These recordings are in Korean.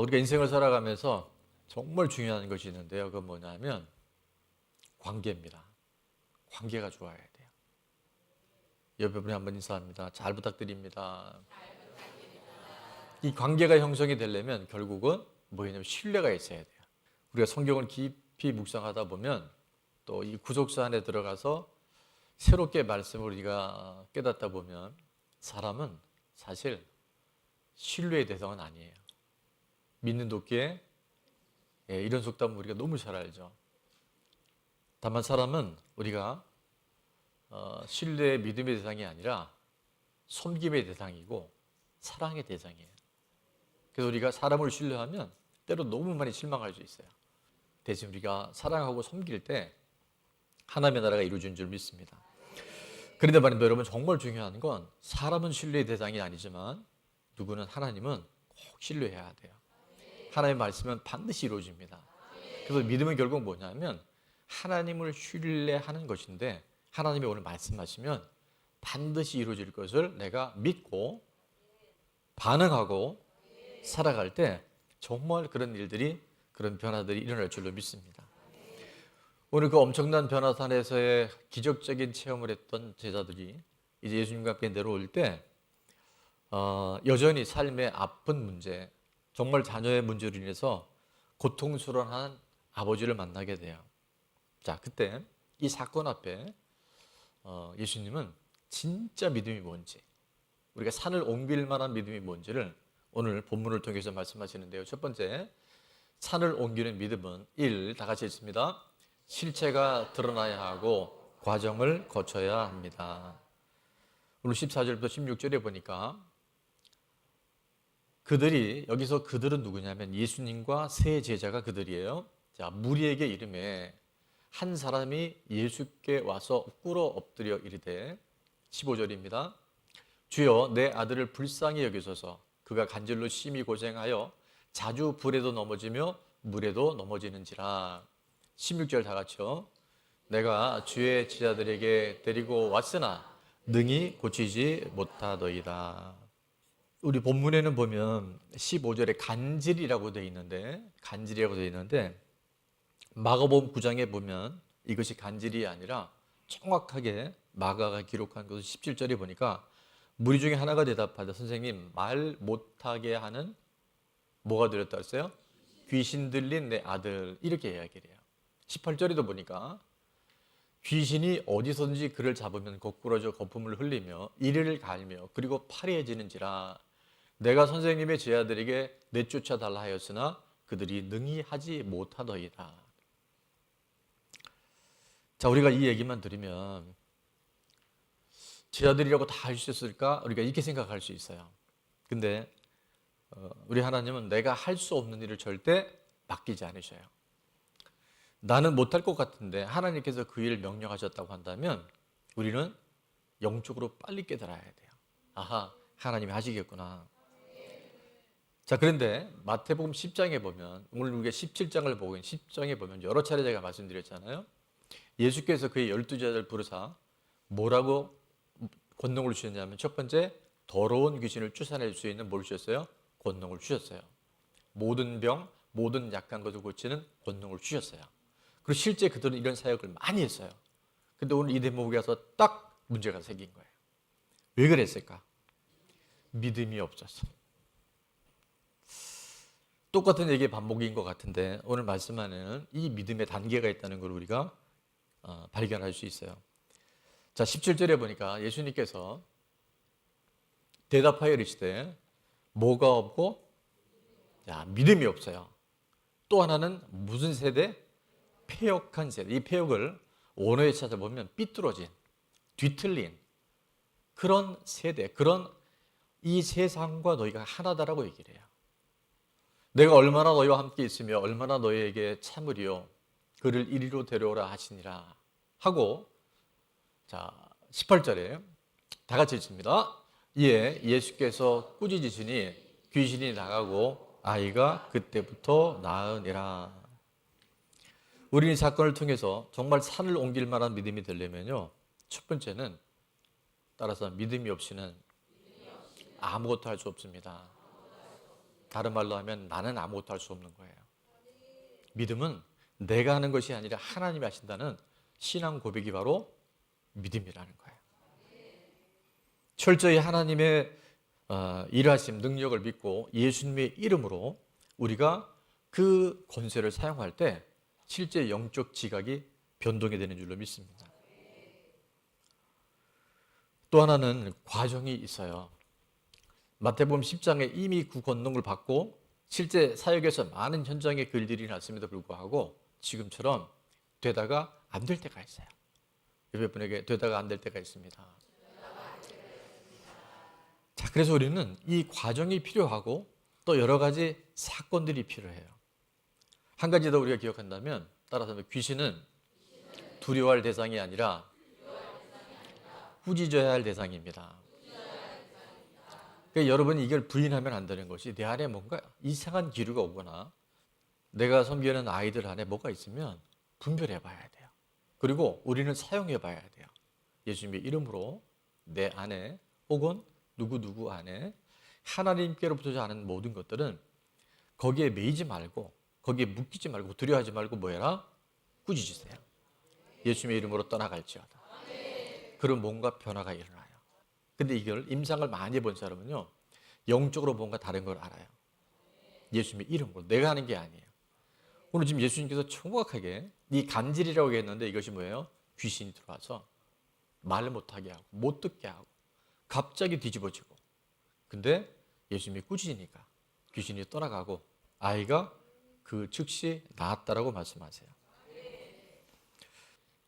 우리가 인생을 살아가면서 정말 중요한 것이 있는데요. 그건 뭐냐면 관계입니다. 관계가 좋아야 돼요. 옆에 분이 한번 인사합니다. 잘 부탁드립니다. 이 관계가 형성이 되려면 결국은 뭐냐면 신뢰가 있어야 돼요. 우리가 성경을 깊이 묵상하다 보면 또 이 구속사 안에 들어가서 새롭게 말씀을 우리가 깨닫다 보면 사람은 사실 신뢰의 대상은 아니에요. 믿는 도끼에 이런 속담 우리가 너무 잘 알죠. 다만 사람은 우리가 신뢰의 믿음의 대상이 아니라 섬김의 대상이고 사랑의 대상이에요. 그래서 우리가 사람을 신뢰하면 때로 너무 많이 실망할 수 있어요. 대신 우리가 사랑하고 섬길 때 하나님의 나라가 이루어진 줄 믿습니다. 그런데 말입니다. 여러분, 정말 중요한 건 사람은 신뢰의 대상이 아니지만 누구는 하나님은 꼭 신뢰해야 돼요. 하나님의 말씀은 반드시 이루어집니다. 그래서 믿음은 결국 뭐냐면 하나님을 신뢰하는 것인데, 하나님이 오늘 말씀하시면 반드시 이루어질 것을 내가 믿고 반응하고 살아갈 때 정말 그런 일들이, 그런 변화들이 일어날 줄로 믿습니다. 오늘 그 엄청난 변화산에서의 기적적인 체험을 했던 제자들이 이제 예수님과 함께 내려올 때 여전히 삶의 아픈 문제, 정말 자녀의 문제로 인해서 고통스러운 아버지를 만나게 돼요. 자, 그때 이 사건 앞에 예수님은 진짜 믿음이 뭔지, 우리가 산을 옮길 만한 믿음이 뭔지를 오늘 본문을 통해서 말씀하시는데요. 첫 번째, 산을 옮기는 믿음은 1, 다 같이 읽습니다. 실체가 드러나야 하고 과정을 거쳐야 합니다. 오늘 14절부터 16절에 보니까 여기서 그들은 누구냐면 예수님과 세 제자가 그들이에요. 자, 무리에게 이름에 한 사람이 예수께 와서 꿇어 엎드려 이르되, 15절입니다. 주여, 내 아들을 불쌍히 여기소서. 그가 간질로 심히 고생하여 자주 불에도 넘어지며 물에도 넘어지는지라. 16절 다 같이요. 내가 주의 제자들에게 데리고 왔으나 능히 고치지 못하더이다. 우리 본문에는 보면 15절에 간질이라고 되어 있는데, 마가복음 9장에 보면 이것이 간질이 아니라 정확하게 마가가 기록한 것을 17절에 보니까 무리 중에 하나가 대답하되, 선생님, 말 못하게 하는 뭐가 들었다 했어요? 귀신 들린 내 아들, 이렇게 이야기를 해요. 18절에도 보니까 귀신이 어디서든지 그를 잡으면 거꾸러져 거품을 흘리며 이를 갈며 그리고 파리해지는지라. 내가 선생님의 제자들에게 내쫓아 달라 하였으나 그들이 능히 하지 못하더이다. 자, 우리가 이 얘기만 들으면 제자들이라고 다 할 수 있을까? 우리가 이렇게 생각할 수 있어요. 근데 우리 하나님은 내가 할 수 없는 일을 절대 맡기지 않으셔요. 나는 못할 것 같은데 하나님께서 그 일을 명령하셨다고 한다면 우리는 영적으로 빨리 깨달아야 돼요. 아하, 하나님이 하시겠구나. 자, 그런데 마태복음 10장에 보면, 오늘 우리가 17장을 보고 있는 10장에 보면 여러 차례 제가 말씀드렸잖아요. 예수께서 그의 12제자를 부르사 뭐라고 권능을 주셨냐면, 첫 번째, 더러운 귀신을 쫓아낼 수 있는 뭘 주셨어요? 권능을 주셨어요. 모든 병, 모든 약한 것을 고치는 권능을 주셨어요. 그리고 실제 그들은 이런 사역을 많이 했어요. 근데 오늘 이 대목에 와서 딱 문제가 생긴 거예요. 왜 그랬을까? 믿음이 없었어. 똑같은 얘기의 반복인 것 같은데 오늘 말씀 안에는 이 믿음의 단계가 있다는 걸 우리가 발견할 수 있어요. 자, 17절에 보니까 예수님께서 대답하여 이르시되 뭐가 없고? 자, 믿음이 없어요. 또 하나는 무슨 세대? 패역한 세대. 이 패역을 원어에 찾아보면 삐뚤어진, 뒤틀린 그런 세대, 그런 이 세상과 너희가 하나다라고 얘기를 해요. 내가 얼마나 너희와 함께 있으며 얼마나 너희에게 참으리요 그를 이리로 데려오라 하시니라 하고, 자, 18절에 다 같이 읽습니다. 이에 예수께서 꾸짖으시니 귀신이 나가고 아이가 그때부터 나으니라. 우리는 이 사건을 통해서 정말 산을 옮길 만한 믿음이 되려면요, 첫 번째는 따라서 믿음이 없이는 아무것도 할 수 없습니다. 다른 말로 하면 나는 아무것도 할 수 없는 거예요. 믿음은 내가 하는 것이 아니라 하나님이 하신다는 신앙 고백이 바로 믿음이라는 거예요. 철저히 하나님의 일하심 능력을 믿고 예수님의 이름으로 우리가 그 권세를 사용할 때 실제 영적 지각이 변동이 되는 줄로 믿습니다. 또 하나는 과정이 있어요. 마태복음 10장에 이미 그 권능을 받고 실제 사역에서 많은 현장의 그 일들이 났음에도 불구하고 지금처럼 되다가 안 될 때가 있어요. 옆에 분에게 되다가 안 될 때가 있습니다. 자, 그래서 우리는 이 과정이 필요하고 또 여러 가지 사건들이 필요해요. 한 가지 더 우리가 기억한다면 따라서 귀신은 두려워할 대상이 아니라 꾸짖어야 할 대상입니다. 그러니까 여러분이 이걸 부인하면 안 되는 것이 내 안에 뭔가 이상한 기류가 오거나 내가 섬기는 아이들 안에 뭐가 있으면 분별해 봐야 돼요. 그리고 우리는 사용해 봐야 돼요. 예수님의 이름으로 내 안에 혹은 누구 안에 하나님께로부터 하는 모든 것들은 거기에 매이지 말고 거기에 묶이지 말고 두려워하지 말고 뭐 해라? 꾸짖으세요. 예수님의 이름으로 떠나갈지어다. 그럼 뭔가 변화가 일어나요. 근데 이걸 임상을 많이 본 사람은요, 영적으로 뭔가 다른 걸 알아요. 예수님의 이름으로. 내가 하는 게 아니에요. 오늘 지금 예수님께서 정확하게 이 간질이라고 했는데 이것이 뭐예요? 귀신이 들어와서 말 못하게 하고 못 듣게 하고 갑자기 뒤집어지고. 근데 예수님이 꾸짖으니까 귀신이 떠나가고 아이가 그 즉시 나았다라고 말씀하세요.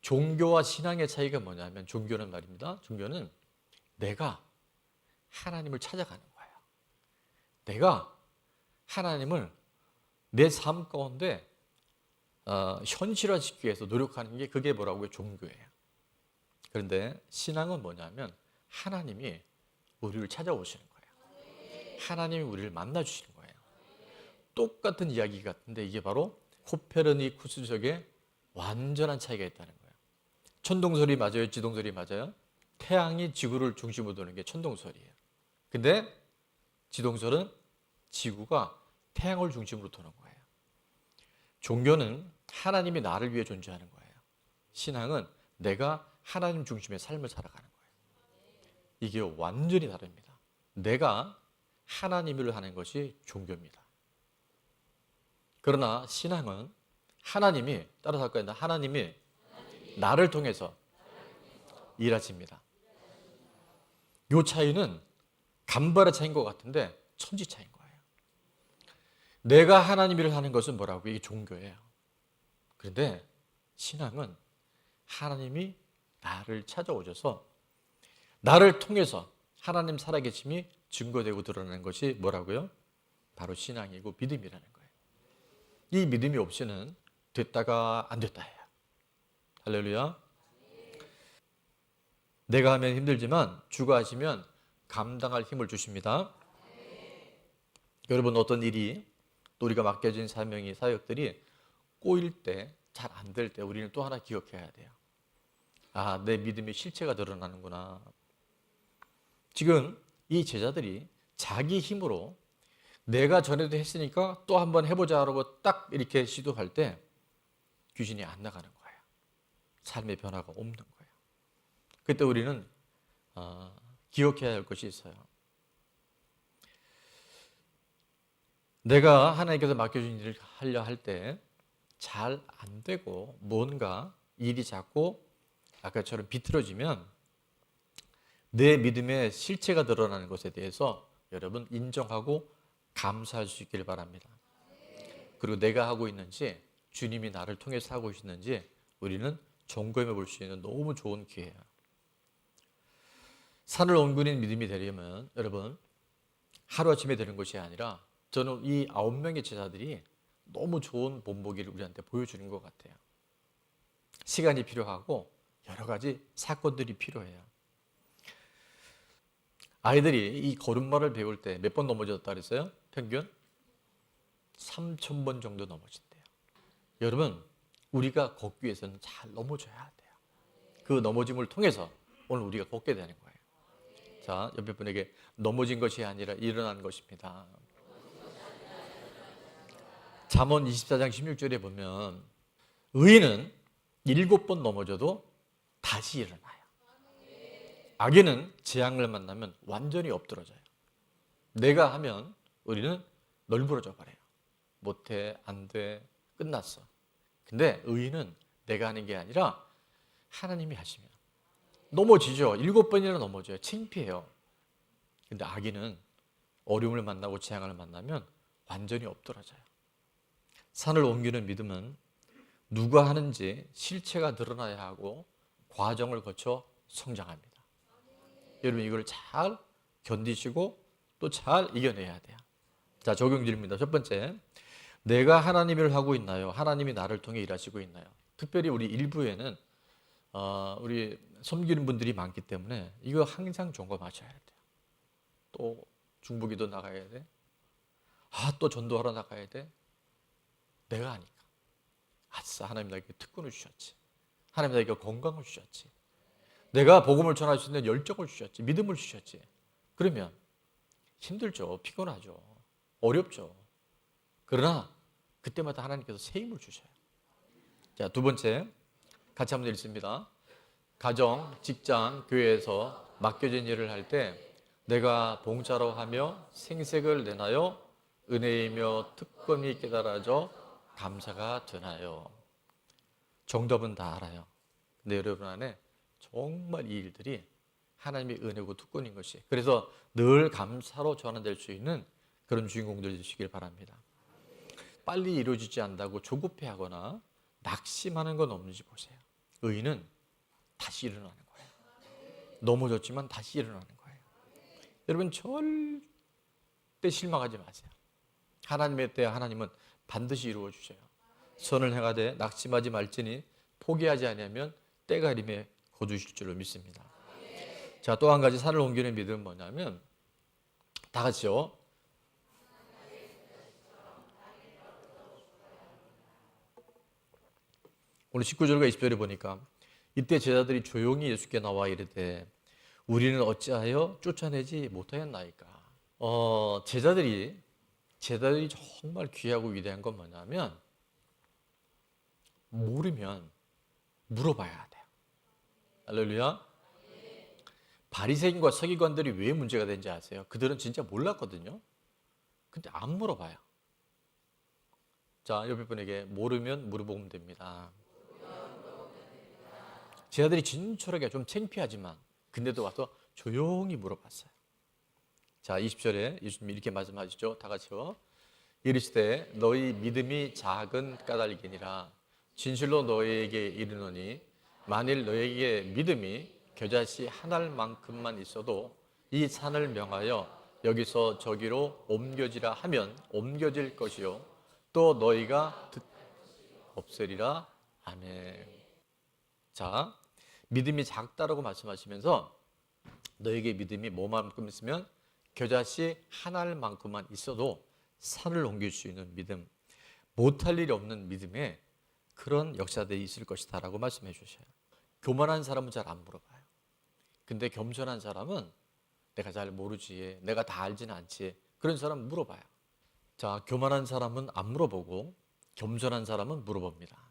종교와 신앙의 차이가 뭐냐면 종교는 말입니다. 종교는 내가 하나님을 찾아가는 거예요. 내가 하나님을 내 삶 가운데 현실화시키기 위해서 노력하는 게 그게 뭐라고요? 종교예요. 그런데 신앙은 뭐냐면 하나님이 우리를 찾아오시는 거예요. 하나님이 우리를 만나주시는 거예요. 똑같은 이야기 같은데 이게 바로 코페르니쿠스적의 완전한 차이가 있다는 거예요. 천동설이 맞아요? 지동설이 맞아요? 태양이 지구를 중심으로 도는 게 천동설이에요. 근데 지동설은 지구가 태양을 중심으로 도는 거예요. 종교는 하나님이 나를 위해 존재하는 거예요. 신앙은 내가 하나님 중심의 삶을 살아가는 거예요. 이게 완전히 다릅니다. 내가 하나님을 하는 것이 종교입니다. 그러나 신앙은 하나님이 따라서 할 거예요. 하나님이 나를 통해서 일하십니다. 이 차이는 간발의 차이인 것 같은데 천지 차이인 거예요. 내가 하나님 일을 하는 것은 뭐라고? 이게 종교예요. 그런데 신앙은 하나님이 나를 찾아오셔서 나를 통해서 하나님 살아계심이 증거되고 드러나는 것이 뭐라고요? 바로 신앙이고 믿음이라는 거예요. 이 믿음이 없이는 됐다가 안 됐다 해요. 할렐루야. 내가 하면 힘들지만 주가 하시면 감당할 힘을 주십니다. 여러분 어떤 일이 또 우리가 맡겨진 사명이 사역들이 꼬일 때 잘 안 될 때 우리는 또 하나 기억해야 돼요. 아, 내 믿음의 실체가 드러나는구나. 지금 이 제자들이 자기 힘으로 내가 전에도 했으니까 또 한번 해보자 하고 딱 이렇게 시도할 때 귀신이 안 나가는 거예요. 삶의 변화가 없는 거예요. 그때 우리는 기억해야 할 것이 있어요. 내가 하나님께서 맡겨준 일을 하려 할 때 잘 안 되고 뭔가 일이 자꾸 아까처럼 비틀어지면 내 믿음의 실체가 드러나는 것에 대해서 여러분 인정하고 감사할 수 있기를 바랍니다. 그리고 내가 하고 있는지 주님이 나를 통해서 하고 있는지 우리는 점검해 볼 수 있는 너무 좋은 기회예요. 산을 옮기는 믿음이 되려면 여러분 하루아침에 되는 것이 아니라 저는 이 9명의 제자들이 너무 좋은 본보기를 우리한테 보여주는 것 같아요. 시간이 필요하고 여러 가지 사건들이 필요해요. 아이들이 이 걸음마를 배울 때 몇 번 넘어졌다 그랬어요? 평균 3,000번 정도 넘어진대요. 여러분 우리가 걷기 위해서는 잘 넘어져야 돼요. 그 넘어짐을 통해서 오늘 우리가 걷게 되는 거예요. 자, 옆에 분에게 넘어진 것이 아니라 일어난 것입니다. 잠언 24장 16절에 보면 의인은 7번 넘어져도 다시 일어나요. 악인은 재앙을 만나면 완전히 엎드러져요. 내가 하면 우리는 널브러져 버려요. 못해, 안 돼, 끝났어. 근데 의인은 내가 하는 게 아니라 하나님이 하시면 넘어지죠. 7번이나 넘어져요. 창피해요. 근데 악인은 어려움을 만나고 재앙을 만나면 완전히 엎드러져요. 산을 옮기는 믿음은 누가 하는지 실체가 드러나야 하고 과정을 거쳐 성장합니다. 여러분 이걸 잘 견디시고 또 잘 이겨내야 돼요. 자, 적용 질문입니다. 첫 번째, 내가 하나님 일을 하고 있나요? 하나님이 나를 통해 일하시고 있나요? 특별히 우리 일부에는 우리 섬기는 분들이 많기 때문에 이거 항상 점검하셔야 돼요. 또 중보기도 나가야 돼. 또 전도하러 나가야 돼. 내가 하니까. 아싸, 하나님 나에게 특권을 주셨지. 하나님 나에게 건강을 주셨지. 내가 복음을 전할 수 있는 열정을 주셨지. 믿음을 주셨지. 그러면 힘들죠. 피곤하죠. 어렵죠. 그러나 그때마다 하나님께서 새 힘을 주셔요. 자, 두 번째 같이 한번 읽습니다. 가정, 직장, 교회에서 맡겨진 일을 할 때 내가 봉사로 하며 생색을 내나요? 은혜이며 특권이 깨달아져 감사가 되나요? 정답은 다 알아요. 근데 여러분 안에 정말 이 일들이 하나님의 은혜고 특권인 것이, 그래서 늘 감사로 전환될 수 있는 그런 주인공들 되시길 바랍니다. 빨리 이루어지지 않는다고 조급해하거나 낙심하는 건 없는지 보세요. 의인은 다시 일어나는 거예요. 넘어졌지만 다시 일어나는 거예요. 여러분 절대 실망하지 마세요. 하나님의 때에 하나님은 반드시 이루어 주셔요. 선을 행하되 낙심하지 말지니 포기하지 아니하면 때가 이름에 거두실 줄로 믿습니다. 자, 또 한 가지 산을 옮기는 믿음은 뭐냐면 다 같이요. 오늘 19절과 20절에 보니까 이때 제자들이 조용히 예수께 나와 이르되 우리는 어찌하여 쫓아내지 못하였나이까. 제자들이 정말 귀하고 위대한 건 뭐냐면 모르면 물어봐야 돼요. 할렐루야. 바리새인과 서기관들이 왜 문제가 된지 아세요? 그들은 진짜 몰랐거든요. 근데 안 물어봐요. 자, 옆에 분에게 모르면 물어보면 됩니다. 제자들이 진솔하게 좀 창피하지만 근데도 와서 조용히 물어봤어요. 자, 20절에 예수님이 이렇게 말씀하시죠. 다 같이요. 이르시되 너희 믿음이 작은 까닭이니라. 진실로 너희에게 이르노니 만일 너희에게 믿음이 겨자씨 한 알만큼만 있어도 이 산을 명하여 여기서 저기로 옮겨지라 하면 옮겨질 것이요 또 너희가 없으리라. 아멘. 자, 믿음이 작다라고 말씀하시면서 너에게 믿음이 뭐만큼 있으면 겨자씨 한 알만큼만 있어도 산을 옮길 수 있는 믿음, 못할 일이 없는 믿음에 그런 역사들이 있을 것이다 라고 말씀해 주셔요. 교만한 사람은 잘 안 물어봐요. 근데 겸손한 사람은 내가 잘 모르지, 내가 다 알지는 않지, 그런 사람은 물어봐요. 자, 교만한 사람은 안 물어보고 겸손한 사람은 물어봅니다.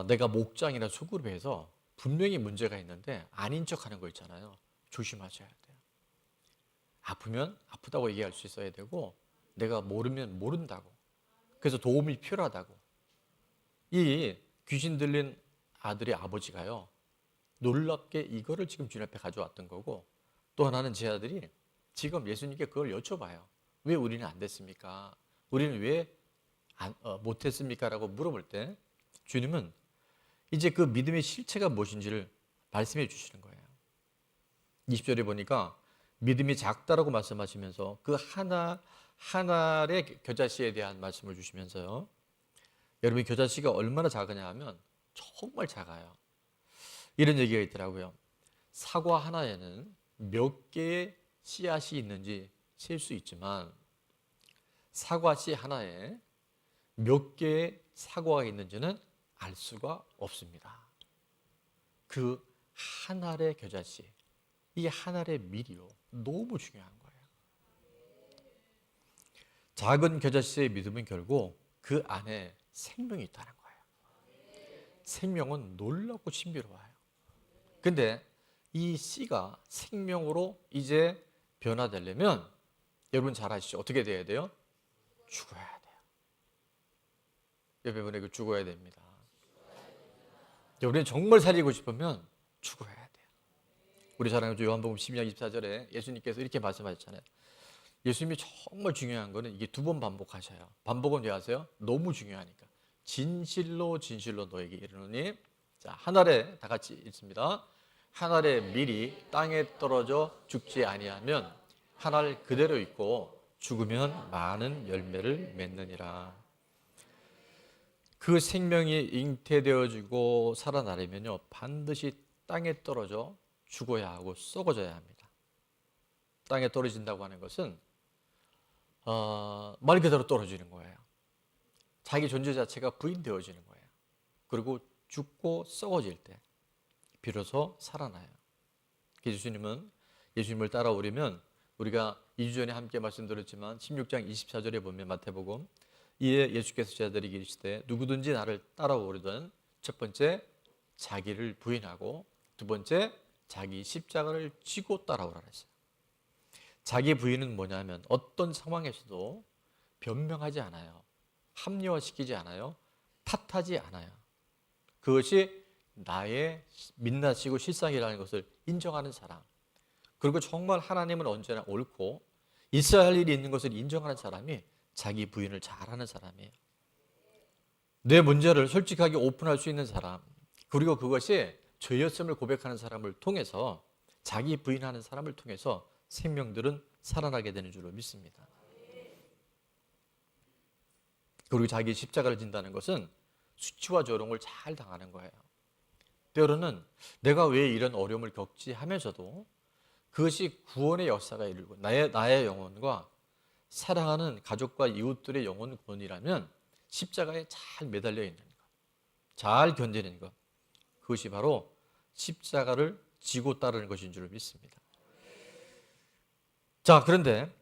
내가 목장이나 소그룹에서 분명히 문제가 있는데 아닌 척하는 거 있잖아요. 조심하셔야 돼요. 아프면 아프다고 얘기할 수 있어야 되고 내가 모르면 모른다고, 그래서 도움이 필요하다고. 이 귀신 들린 아들의 아버지가요, 놀랍게 이거를 지금 주님 앞에 가져왔던 거고, 또 하나는 제 아들이 지금 예수님께 그걸 여쭤봐요. 왜 우리는 안 됐습니까? 우리는 왜 못했습니까? 라고 물어볼 때 주님은 이제 그 믿음의 실체가 무엇인지를 말씀해 주시는 거예요. 20절에 보니까 믿음이 작다라고 말씀하시면서 그 한 알의 겨자씨에 대한 말씀을 주시면서요, 여러분 겨자씨가 얼마나 작으냐 하면 정말 작아요. 이런 얘기가 있더라고요. 사과 하나에는 몇 개의 씨앗이 있는지 셀 수 있지만 사과씨 하나에 몇 개의 사과가 있는지는 알 수가 없습니다. 그 한 알의 겨자씨, 이 한 알의 밀이요, 너무 중요한 거예요. 작은 겨자씨의 믿음은 결국 그 안에 생명이 있다는 거예요. 생명은 놀랍고 신비로워요. 근데 이 씨가 생명으로 이제 변화되려면 여러분 잘 아시죠? 어떻게 돼야 돼요? 죽어야 돼요. 옆에 분에게 죽어야 됩니다. 여러분이 정말 살리고 싶으면 죽어야 돼요. 우리 사랑하는 요한복음 12장 24절에 예수님께서 이렇게 말씀하셨잖아요. 예수님이 정말 중요한 거는 이게 2번 반복하셔요. 반복은 왜 하세요? 너무 중요하니까. 진실로 진실로 너에게 이르노니, 자, 한 알에 다 같이 읽습니다. 한 알의 밀이 땅에 떨어져 죽지 아니하면 한 알 그대로 있고 죽으면 많은 열매를 맺느니라. 그 생명이 잉태되어지고 살아나려면요, 반드시 땅에 떨어져 죽어야 하고 썩어져야 합니다. 땅에 떨어진다고 하는 것은 말 그대로 떨어지는 거예요. 자기 존재 자체가 부인되어지는 거예요. 그리고 죽고 썩어질 때 비로소 살아나요. 예수님은 예수님을 따라오려면 우리가 2주 전에 함께 말씀드렸지만 16장 24절에 보면 마태복음, 이에 예수께서 제자들에게 이르시되 누구든지 나를 따라오려든 첫 번째 자기를 부인하고 두 번째 자기 십자가를 지고 따라오라 했어요. 자기 부인은 뭐냐면 어떤 상황에서도 변명하지 않아요. 합리화시키지 않아요. 탓하지 않아요. 그것이 나의 민낯이고 실상이라는 것을 인정하는 사람. 그리고 정말 하나님은 언제나 옳고 있어야 할 일이 있는 것을 인정하는 사람이 자기 부인을 잘하는 사람이에요. 내 문제를 솔직하게 오픈할 수 있는 사람, 그리고 그것이 죄였음을 고백하는 사람을 통해서, 자기 부인하는 사람을 통해서 생명들은 살아나게 되는 줄로 믿습니다. 그리고 자기 십자가를 진다는 것은 수치와 조롱을 잘 당하는 거예요. 때로는 내가 왜 이런 어려움을 겪지 하면서도 그것이 구원의 역사가 이르고 나의 영혼과 사랑하는 가족과 이웃들의 영혼 구원이라면 십자가에 잘 매달려 있는 것, 잘 견디는 것, 그것이 바로 십자가를 지고 따르는 것인 줄 믿습니다. 자, 그런데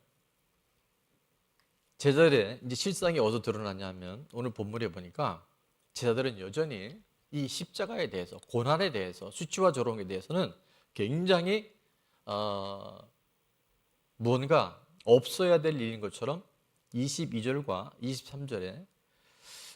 제자들의 이제 실상이 어디서 드러나냐면 오늘 본문에 보니까 제자들은 여전히 이 십자가에 대해서, 고난에 대해서, 수치와 조롱에 대해서는 굉장히 무언가 없어야 될 일인 것처럼 22절과 23절에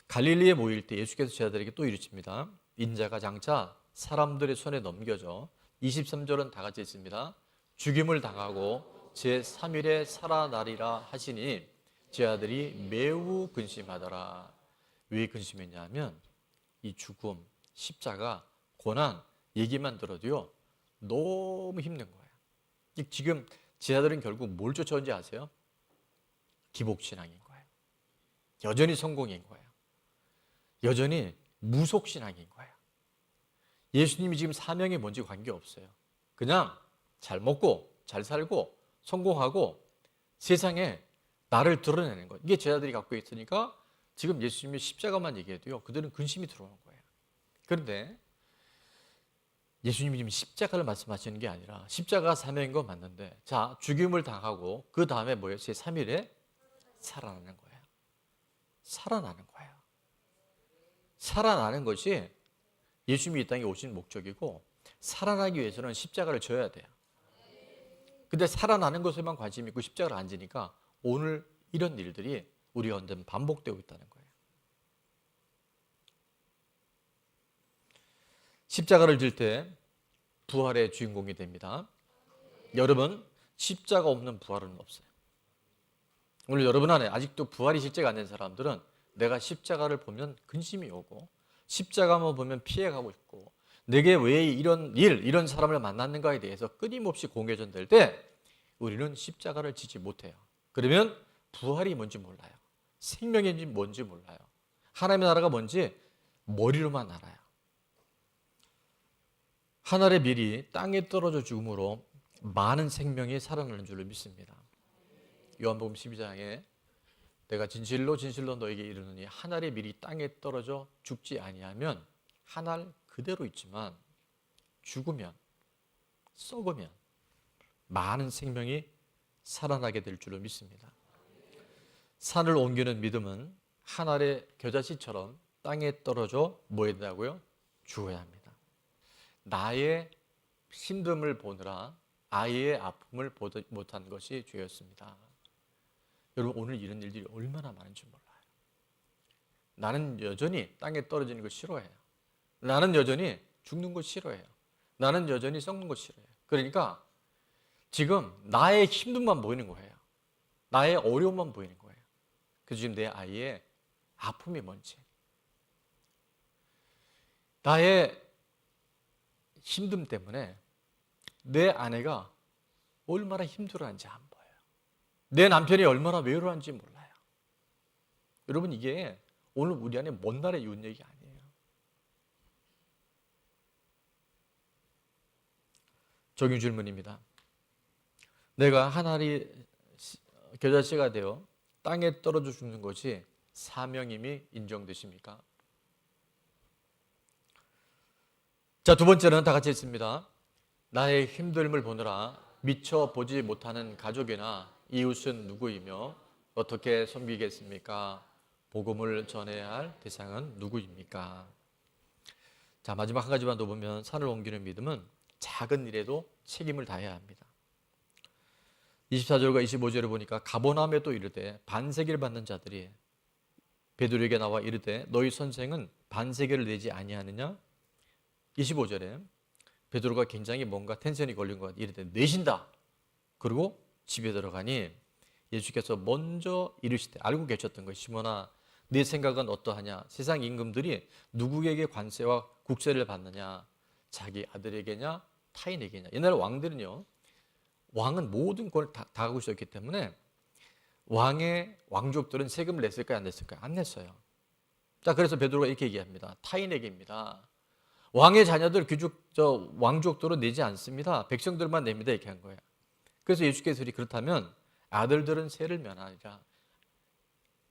갈릴리에 모일 때 예수께서 제자들에게 또 이르십니다. 인자가 장차 사람들의 손에 넘겨져, 23절은 다 같이 있습니다. 죽임을 당하고 제3일에 살아나리라 하시니 제자들이 매우 근심하더라. 왜 근심했냐면 이 죽음, 십자가, 고난 얘기만 들어도요 너무 힘든 거예요. 지금 제자들은 결국 뭘 쫓아온지 아세요? 기복신앙인 거예요. 여전히 성공인 거예요. 여전히 무속신앙인 거예요. 예수님이 지금 사명이 뭔지 관계없어요. 그냥 잘 먹고 잘 살고 성공하고 세상에 나를 드러내는 것, 이게 제자들이 갖고 있으니까 지금 예수님의 십자가만 얘기해도요 그들은 근심이 들어오는 거예요. 그런데 예수님이 지금 십자가를 말씀하시는 게 아니라 십자가 사명인 건 맞는데, 자, 죽임을 당하고 그 다음에 뭐예요? 제3일에 살아나는 거예요. 살아나는 거예요. 살아나는 것이 예수님이 이 땅에 오신 목적이고, 살아나기 위해서는 십자가를 져야 돼요. 근데 살아나는 것에만 관심 있고 십자가를 안 지니까 오늘 이런 일들이 우리 가운데 반복되고 있다는 거예요. 십자가를 질 때 부활의 주인공이 됩니다. 여러분, 십자가 없는 부활은 없어요. 오늘 여러분 안에 아직도 부활이 실제가 안 된 사람들은 내가 십자가를 보면 근심이 오고 십자가만 보면 피해가고 있고 내게 왜 이런 일, 이런 사람을 만났는가에 대해서 끊임없이 공회전될 때 우리는 십자가를 지지 못해요. 그러면 부활이 뭔지 몰라요. 생명이 뭔지 몰라요. 하나님의 나라가 뭔지 머리로만 알아요. 하늘의 밀이 땅에 떨어져 죽음으로 많은 생명이 살아나는 줄로 믿습니다. 요한복음 12장에 내가 진실로 진실로 너에게 이르노니 한 알의 밀이 땅에 떨어져 죽지 아니하면 한 알 그대로 있지만 죽으면, 썩으면 많은 생명이 살아나게 될 줄로 믿습니다. 산을 옮기는 믿음은 한 알의 겨자씨처럼 땅에 떨어져 뭐 해야 된다고요? 죽어야 합니다. 나의 힘듦을 보느라 아이의 아픔을 보지 못한 것이 죄였습니다. 여러분, 오늘 이런 일들이 얼마나 많은지 몰라요. 나는 여전히 땅에 떨어지는 거 싫어해요. 나는 여전히 죽는 거 싫어해요. 나는 여전히 썩는 거 싫어해요. 그러니까 지금 나의 힘듦만 보이는 거예요. 나의 어려움만 보이는 거예요. 그래서 지금 내 아이의 아픔이 뭔지, 나의 힘듦 때문에 내 아내가 얼마나 힘들어하는지 안 보여요. 내 남편이 얼마나 외로워하는지 몰라요. 여러분, 이게 오늘 우리 안에 먼 날에 이웃 얘기 아니에요. 적용 질문입니다. 내가 한 알이 겨자씨가 되어 땅에 떨어져 죽는 것이 사명임이 인정되십니까? 자, 두 번째는 다 같이 읽습니다. 나의 힘듦을 보느라 미처 보지 못하는 가족이나 이웃은 누구이며 어떻게 섬기겠습니까? 복음을 전해야 할 대상은 누구입니까? 자, 마지막 한 가지만 더 보면 산을 옮기는 믿음은 작은 일에도 책임을 다해야 합니다. 24절과 25절을 보니까 가버나움에 또 이르되 반세계를 받는 자들이 베드로에게 나와 이르되 너희 선생은 반세계를 내지 아니하느냐? 25절에 베드로가 굉장히 뭔가 텐션이 걸린 것 같아. 이르되 내신다. 그리고 집에 들어가니 예수께서 먼저 이르시되, 알고 계셨던 것이, 시몬아 네 생각은 어떠하냐? 세상 임금들이 누구에게 관세와 국세를 받느냐? 자기 아들에게냐 타인에게냐? 옛날 왕들은요, 왕은 모든 걸 다 하고 있었기 때문에 왕의 왕족들은 세금을 냈을까요? 안 냈을까요? 안 냈어요. 자, 그래서 베드로가 이렇게 얘기합니다. 타인에게입니다. 왕의 자녀들, 왕족들은 내지 않습니다. 백성들만 냅니다. 이렇게 한 거예요. 그래서 예수께서 그렇다면 아들들은 세를 면하리라.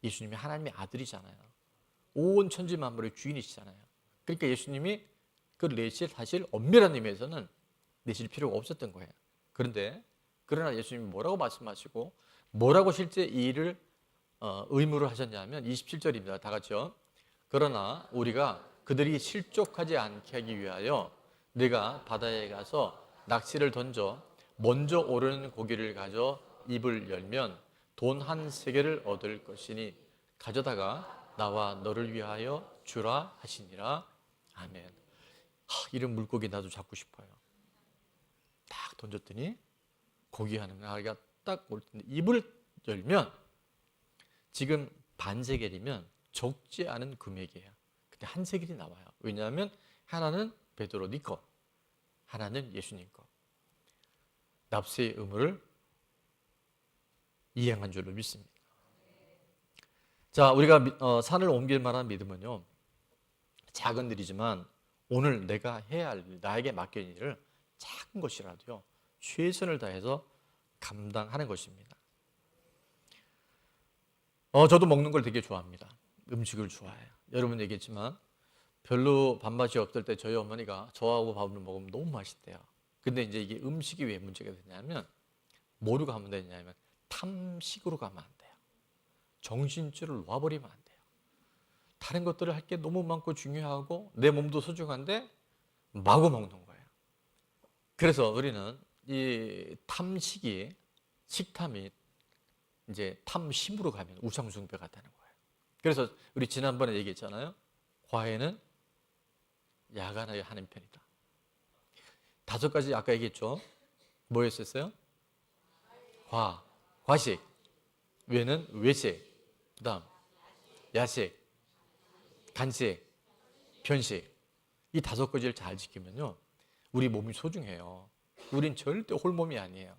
예수님이 하나님의 아들이잖아요. 온 천지 만물의 주인이시잖아요. 그러니까 예수님이 그 내실 사실 엄밀한 의미에서는 내실 필요가 없었던 거예요. 그러나 예수님이 뭐라고 말씀하시고 뭐라고 실제 이 일을 의무를 하셨냐면 27절입니다. 다 같이요. 그러나 우리가 그들이 실족하지 않게 하기 위하여 네가 바다에 가서 낚시를 던져 먼저 오르는 고기를 가져 입을 열면 돈 한 세겔을 얻을 것이니 가져다가 나와 너를 위하여 주라 하시니라. 아멘. 이런 물고기 나도 잡고 싶어요. 딱 던졌더니 고기 하나가 딱 올 텐데 입을 열면 지금 반세겔이면 적지 않은 금액이에요. 근데 한 세겔이 나와요. 왜냐하면 하나는 베드로 네 것, 하나는 예수님 것. 납세의 의무를 이행한 줄로 믿습니다. 자, 우리가 산을 옮길 만한 믿음은요, 작은 일이지만 오늘 내가 해야 할 일, 나에게 맡겨진 일을 작은 것이라도요 최선을 다해서 감당하는 것입니다. 저도 먹는 걸 되게 좋아합니다. 음식을 좋아해요. 여러분 얘기했지만 별로 밥맛이 없을 때 저희 어머니가 저하고 밥을 먹으면 너무 맛있대요. 근데 이제 이게 음식이 왜 문제가 되냐면 뭐로 가면 되냐면 탐식으로 가면 안 돼요. 정신줄을 놔버리면 안 돼요. 다른 것들을 할 게 너무 많고 중요하고 내 몸도 소중한데 마구 먹는 거예요. 그래서 우리는 이 탐식이, 식탐이 이제 탐심으로 가면 우상숭배가 되는 거예요. 그래서 우리 지난번에 얘기했잖아요. 과외는 야간에 하는 편이다. 5가지 아까 얘기했죠. 뭐였었어요? 과식, 외는 외식, 그 다음 야식, 간식, 편식. 이 5가지를 잘 지키면요 우리 몸이 소중해요. 우린 절대 홀몸이 아니에요.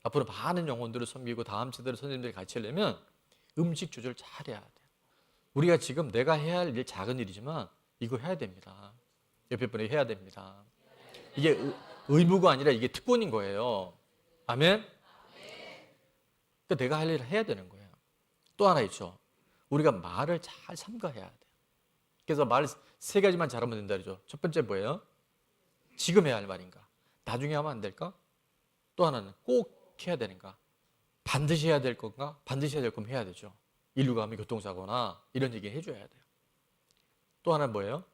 앞으로 많은 영혼들을 섬기고 다음 세대를 선생님들이 같이 하려면 음식 조절 잘해야 돼요. 우리가 지금 내가 해야 할 일, 작은 일이지만 이거 해야 됩니다. 옆에 분에게 해야 됩니다. 이게 의무가 아니라 이게 특권인 거예요. 아멘? 그러니까 내가 할 일을 해야 되는 거예요. 또 하나 있죠. 우리가 말을 잘 삼가해야 돼요. 그래서 말 3가지만 잘하면 된다 그러죠. 첫 번째 뭐예요? 지금 해야 할 말인가? 나중에 하면 안 될까? 또 하나는 꼭 해야 되는가? 반드시 해야 될 건가? 반드시 해야 될 거면 해야 되죠. 일루 가면 교통사고나 이런 얘기 해줘야 돼요. 또 하나 뭐예요?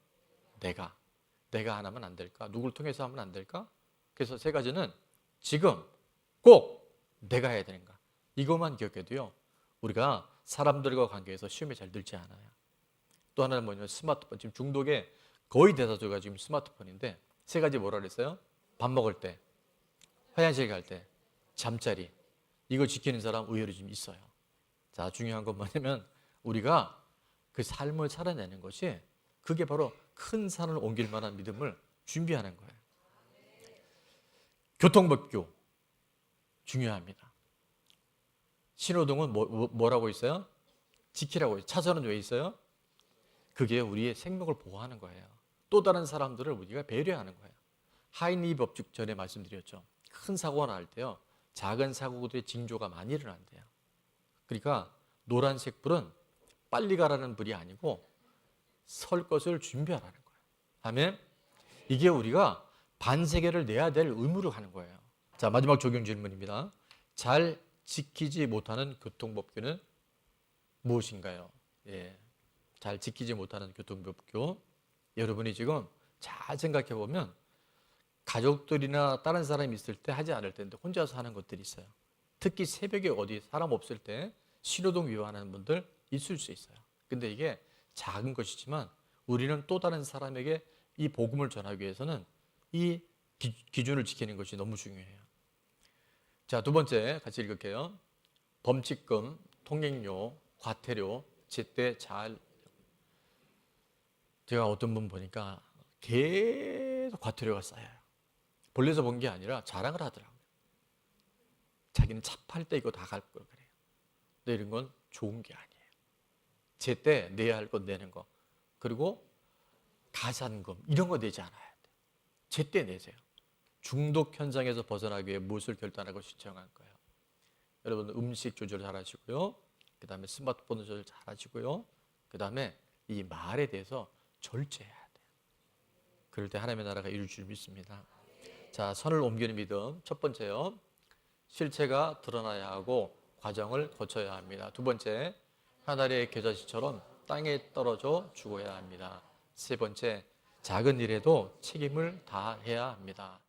내가 하나면 안 될까? 누굴 통해서 하면 안 될까? 그래서 세 가지는 지금 꼭 내가 해야 되는가? 이것만 기억해도요. 우리가 사람들과 관계에서 시험에 잘 들지 않아요. 또 하나는 뭐냐면 스마트폰. 지금 중독의 거의 대다수가 지금 스마트폰인데 세 가지 뭐라 그랬어요? 밥 먹을 때, 화장실 갈 때, 잠자리. 이거 지키는 사람 의외로 좀 있어요. 자, 중요한 건 뭐냐면 우리가 그 삶을 살아내는 것이 그게 바로 큰 산을 옮길 만한 믿음을 준비하는 거예요. 교통법규 중요합니다. 신호등은 뭐라고 있어요? 지키라고 있어요. 차선은 왜 있어요? 그게 우리의 생명을 보호하는 거예요. 또 다른 사람들을 우리가 배려하는 거예요. 하이니 법칙 전에 말씀드렸죠. 큰 사고가 날 때요. 작은 사고들의 징조가 많이 일어난대요. 그러니까 노란색 불은 빨리 가라는 불이 아니고 설 것을 준비하라는 거예요. 아멘. 이게 우리가 반세계를 내야 될 의무를 하는 거예요. 자, 마지막 적용 질문입니다. 잘 지키지 못하는 교통법규는 무엇인가요? 예, 잘 지키지 못하는 교통법규. 여러분이 지금 잘 생각해 보면 가족들이나 다른 사람이 있을 때 하지 않을 텐데 혼자서 하는 것들이 있어요. 특히 새벽에 어디 사람 없을 때 신호등 위반하는 분들 있을 수 있어요. 근데 이게 작은 것이지만 우리는 또 다른 사람에게 이 복음을 전하기 위해서는 이 기준을 지키는 것이 너무 중요해요. 자, 두 번째 같이 읽을게요. 범칙금, 통행료, 과태료 제때 잘. 제가 어떤 분 보니까 계속 과태료가 쌓여요. 볼래서 본 게 아니라 자랑을 하더라고요. 자기는 차 팔 때 이거 다 갈 걸 그래요. 근데 이런 건 좋은 게 아니에요. 제때 내야 할 것 내는 거. 그리고 가산금 이런 거 내지 않아야 돼요. 제때 내세요. 중독 현상에서 벗어나기 위해 무엇을 결단하고 신청할 거예요. 여러분 음식 조절 잘 하시고요. 그 다음에 스마트폰 조절 잘 하시고요. 그 다음에 이 말에 대해서 절제해야 돼요. 그럴 때 하나님의 나라가 이룰 줄 믿습니다. 자, 선을 옮기는 믿음. 첫 번째요. 실체가 드러나야 하고 과정을 거쳐야 합니다. 두 번째, 하늘의 겨자씨처럼 땅에 떨어져 죽어야 합니다. 세 번째, 작은 일에도 책임을 다해야 합니다.